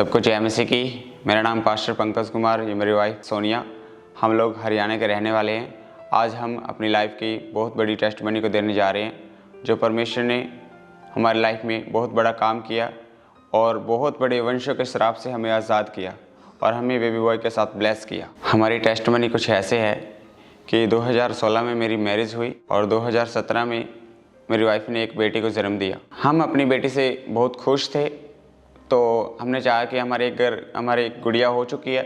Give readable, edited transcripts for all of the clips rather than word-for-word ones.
सबको जय मसीह की। मेरा नाम पास्टर पंकज कुमार, ये मेरी वाइफ सोनिया। हम लोग हरियाणा के रहने वाले हैं। आज हम अपनी लाइफ की बहुत बड़ी टेस्टमनी को देने जा रहे हैं, जो परमेश्वर ने हमारी लाइफ में बहुत बड़ा काम किया और बहुत बड़े वंशों के श्राप से हमें आज़ाद किया और हमें बेबी बॉय के साथ ब्लेस किया। हमारी टेस्टमनी कुछ ऐसे है कि 2016 में मेरी मैरिज हुई और 2017 में मेरी वाइफ ने एक बेटी को जन्म दिया। हम अपनी बेटी से बहुत खुश थे, तो हमने चाहा कि हमारे एक गुड़िया हो चुकी है,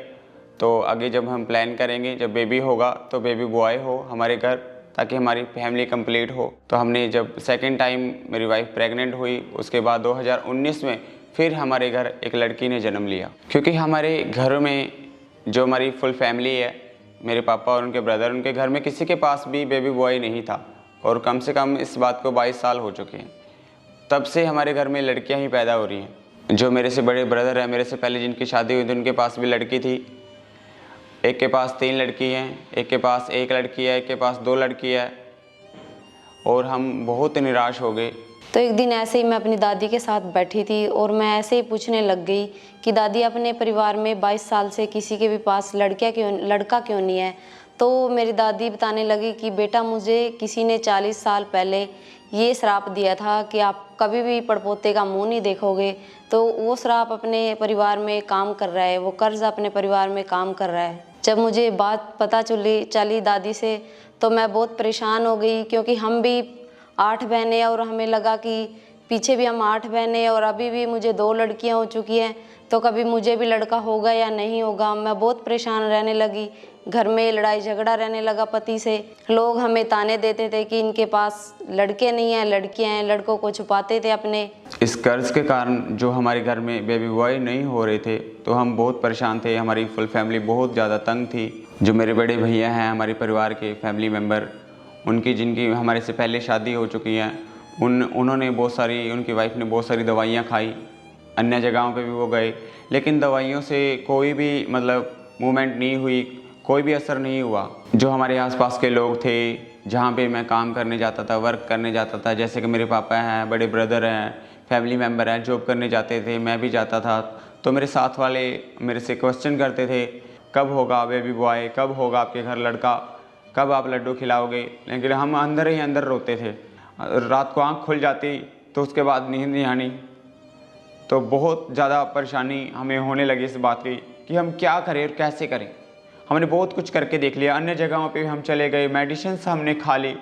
तो आगे जब हम प्लान करेंगे, जब बेबी होगा तो बेबी बॉय हो हमारे घर, ताकि हमारी फैमिली कंप्लीट हो। तो हमने जब सेकंड टाइम मेरी वाइफ प्रेग्नेंट हुई, उसके बाद 2019 में फिर हमारे घर एक लड़की ने जन्म लिया। क्योंकि हमारे घर में जो हमारी फुल फैमिली है, मेरे पापा और उनके ब्रदर, उनके घर में किसी के पास भी बेबी बॉय नहीं था और कम से कम इस बात को 22 साल हो चुके हैं। तब से हमारे घर में लड़कियां ही पैदा हो रही हैं। जो मेरे से बड़े ब्रदर हैं, मेरे से पहले जिनकी शादी हुई थी, उनके पास भी लड़की थी। एक के पास 3 लड़की हैं, एक के पास 1 लड़की है, एक के पास 2 लड़की है, और हम बहुत निराश हो गए। तो एक दिन ऐसे ही मैं अपनी दादी के साथ बैठी थी और मैं ऐसे ही पूछने लग गई कि दादी, अपने परिवार में 22 साल से किसी के भी पास लड़का क्यों नहीं है। तो मेरी दादी बताने लगी कि बेटा, मुझे किसी ने 40 साल पहले ये श्राप दिया था कि आप कभी भी पड़पोते का मुंह नहीं देखोगे। तो वो श्राप अपने परिवार में काम कर रहा है, वो कर्ज अपने परिवार में काम कर रहा है। जब मुझे बात पता चली दादी से, तो मैं बहुत परेशान हो गई, क्योंकि हम भी 8 बहनें और हमें लगा कि पीछे भी हम 8 बहनें और अभी भी मुझे 2 लड़कियां हो चुकी हैं, तो कभी मुझे भी लड़का होगा या नहीं होगा। मैं बहुत परेशान रहने लगी। घर में लड़ाई झगड़ा रहने लगा पति से। लोग हमें ताने देते थे कि इनके पास लड़के नहीं हैं, लड़कियां हैं, लड़कों को छुपाते थे अपने। इस कर्ज के कारण जो हमारे घर में बेबी बॉय नहीं हो रहे थे, तो हम बहुत परेशान थे। हमारी फुल फैमिली बहुत ज़्यादा तंग थी। जो मेरे बड़े भैया हैं, हमारे परिवार के फैमिली मेम्बर, जिनकी हमारे से पहले शादी हो चुकी हैं, उन्होंने उनकी वाइफ ने बहुत सारी दवाइयाँ खाई, अन्य जगहों पे भी वो गए, लेकिन दवाइयों से कोई भी मूवमेंट नहीं हुई, कोई भी असर नहीं हुआ। जो हमारे आसपास के लोग थे, जहाँ पे मैं काम करने जाता था, वर्क करने जाता था, जैसे कि मेरे पापा हैं, बड़े ब्रदर हैं, फैमिली मेम्बर हैं, जॉब करने जाते थे, मैं भी जाता था, तो मेरे साथ वाले मेरे से क्वेश्चन करते थे, कब होगा बेबी बॉय, कब होगा आपके घर लड़का, कब आप लड्डू खिलाओगे। लेकिन हम अंदर ही अंदर रोते थे। रात को आँख खुल जाती तो उसके बाद नींद नहीं आनी। तो बहुत ज़्यादा परेशानी हमें होने लगी इस बात की कि हम क्या करें और कैसे करें। हमने बहुत कुछ करके देख लिया, अन्य जगहों पे हम चले गए, मेडिसिन हमने खा ली,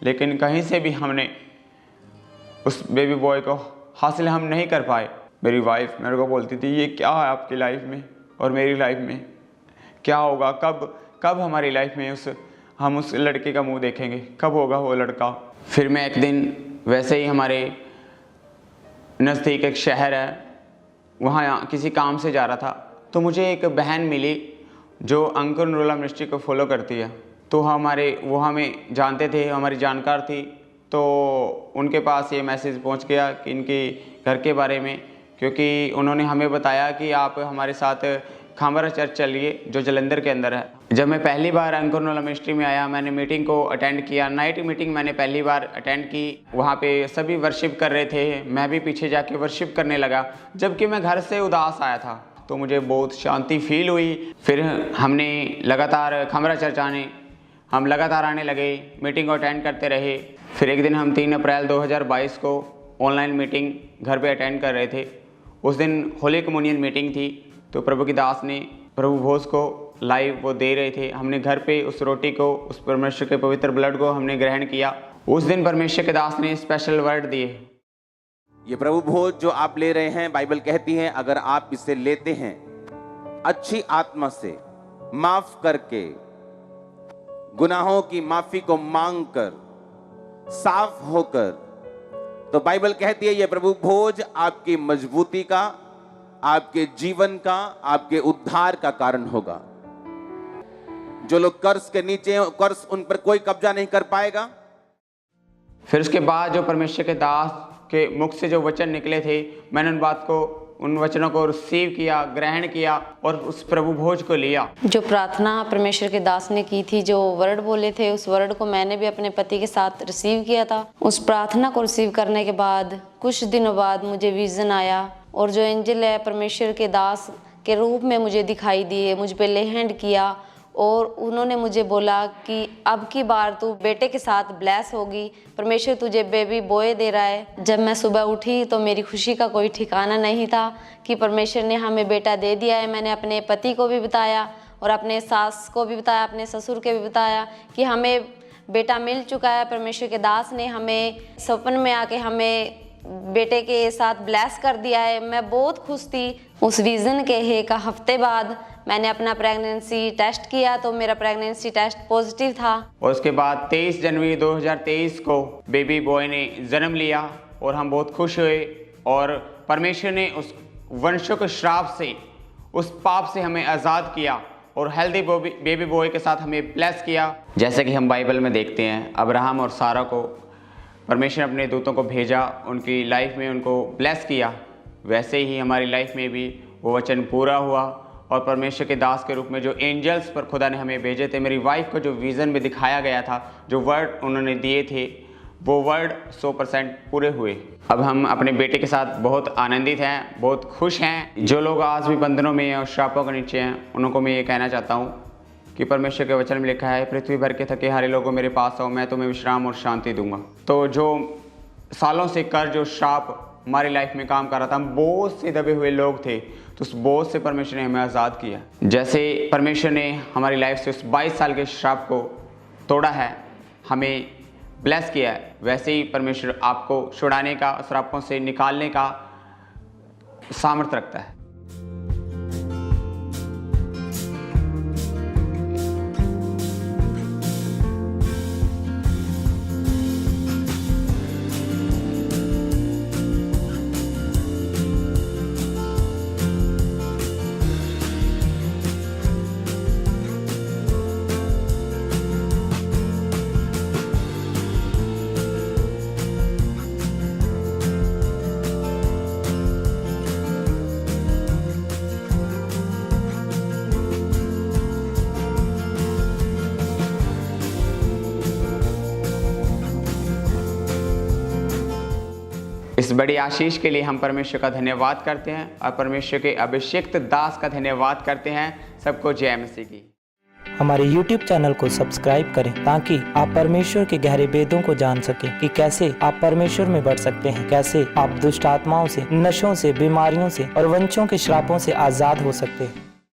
लेकिन कहीं से भी हमने उस बेबी बॉय को हासिल हम नहीं कर पाए। मेरी वाइफ मेरे को बोलती थी, ये क्या है आपकी लाइफ में और मेरी लाइफ में, क्या होगा, कब हमारी लाइफ में हम उस लड़के का मुंह देखेंगे, कब होगा वो लड़का। फिर मैं एक दिन वैसे ही हमारे नज़दीक एक शहर है, वहाँ किसी काम से जा रहा था, तो मुझे एक बहन मिली जो अंकुर नरूला मिनिस्ट्री को फॉलो करती है। तो वो हमें जानते थे, हमारी जानकार थी। तो उनके पास ये मैसेज पहुंच गया कि इनके घर के बारे में, क्योंकि उन्होंने हमें बताया कि आप हमारे साथ खामरा चर्च चलिए, जो जलंधर के अंदर है। जब मैं पहली बार अंकुर नरूला मिनिस्ट्री में आया, मैंने मीटिंग को अटेंड किया। नाइट मीटिंग मैंने पहली बार अटेंड की। वहाँ पे सभी वर्शिप कर रहे थे, मैं भी पीछे जाके वर्शिप करने लगा, जबकि मैं घर से उदास आया था। तो मुझे बहुत शांति फील हुई। फिर हमने लगातार खामरा चर्च हम लगातार आने लगे, मीटिंग को अटेंड करते रहे। फिर एक दिन हम 3 अप्रैल 2022 को ऑनलाइन मीटिंग घर पे अटेंड कर रहे थे। उस दिन होली कम्युनियन मीटिंग थी, तो प्रभु की दास ने प्रभु भोज को लाइव वो दे रहे थे। हमने घर पे उस रोटी को, उस परमेश्वर के पवित्र ब्लड को हमने ग्रहण किया। उस दिन परमेश्वर के दास ने स्पेशल वर्ड दिए। ये प्रभु भोज जो आप ले रहे हैं, बाइबल कहती है अगर आप इसे लेते हैं अच्छी आत्मा से, माफ करके, गुनाहों की माफी को मांगकर, साफ होकर, तो बाइबल कहती है ये प्रभु भोज आपकी मजबूती का, आपके जीवन का, आपके उद्धार का कारण होगा। जो लोग कर्ज के नीचे हैं, कर्ज उन पर कोई कब्जा नहीं कर पाएगा। फिर उसके बाद जो परमेश्वर के दास के मुख से जो वचन निकले थे, मैंने उन वचनों को रिसीव किया, ग्रहण किया और उस प्रभु भोज को लिया। जो प्रार्थना परमेश्वर के दास ने की थी, जो वर्ड बोले थे, उस वर्ड को मैंने भी अपने पति के साथ रिसीव किया था। उस प्रार्थना को रिसीव करने के बाद कुछ दिनों बाद मुझे विजन आया और जो एंजल है परमेश्वर के दास के रूप में मुझे दिखाई दिए, मुझ पे ले हैंड किया और उन्होंने मुझे बोला कि अब की बार तू बेटे के साथ ब्लेस होगी, परमेश्वर तुझे बेबी बॉय दे रहा है। जब मैं सुबह उठी तो मेरी खुशी का कोई ठिकाना नहीं था कि परमेश्वर ने हमें बेटा दे दिया है। मैंने अपने पति को भी बताया और अपने सास को भी बताया, अपने ससुर के भी बताया कि हमें बेटा मिल चुका है। परमेश्वर के दास ने हमें सपन में आके हमें बेटे के साथ ब्लेस कर दिया है। मैं बहुत खुश थी। उस विज़न के एक हफ्ते बाद मैंने अपना प्रेगनेंसी टेस्ट किया तो मेरा प्रेगनेंसी टेस्ट पॉजिटिव था। और उसके बाद 23 जनवरी 2023 को बेबी बॉय ने जन्म लिया और हम बहुत खुश हुए और परमेश्वर ने उस वंशों के श्राप से, उस पाप से हमें आज़ाद किया और हेल्दी बेबी बॉय के साथ हमें ब्लेस किया। जैसे कि हम बाइबल में देखते हैं, अब्राहम और सारा को परमेश्वर अपने दूतों को भेजा, उनकी लाइफ में उनको ब्लेस किया, वैसे ही हमारी लाइफ में भी वो वचन पूरा हुआ और परमेश्वर के दास के रूप में जो एंजल्स पर खुदा ने हमें भेजे थे, मेरी वाइफ को जो विज़न में दिखाया गया था, जो वर्ड उन्होंने दिए थे, वो वर्ड 100% पूरे हुए। अब हम अपने बेटे के साथ बहुत आनंदित हैं, बहुत खुश हैं। जो लोग आज भी बंधनों में और श्रापों के नीचे हैं, उनको मैं ये कहना चाहता हूँ कि परमेश्वर के वचन में लिखा है, पृथ्वी भर के थके हारे लोगों मेरे पास आओ, मैं तुम्हें विश्राम और शांति दूंगा। तो जो सालों से कर जो श्राप हमारी लाइफ में काम कर रहा था, हम बहुत से दबे हुए लोग थे, तो उस बोझ से परमेश्वर ने हमें आज़ाद किया। जैसे परमेश्वर ने हमारी लाइफ से उस 22 साल के श्राप को तोड़ा है, हमें ब्लेस किया है, वैसे ही परमेश्वर आपको छुड़ाने का, श्रापों से निकालने का सामर्थ्य रखता है। इस बड़ी आशीष के लिए हम परमेश्वर का धन्यवाद करते हैं और परमेश्वर के अभिषिक्त दास का धन्यवाद करते हैं। सबको जय मसीह की। हमारे YouTube चैनल को सब्सक्राइब करें ताकि आप परमेश्वर के गहरे वेदों को जान सकें कि कैसे आप परमेश्वर में बढ़ सकते हैं, कैसे आप दुष्ट आत्माओं से, नशों से, बीमारियों से और वंशों के श्रापों से आजाद हो सकते हैं।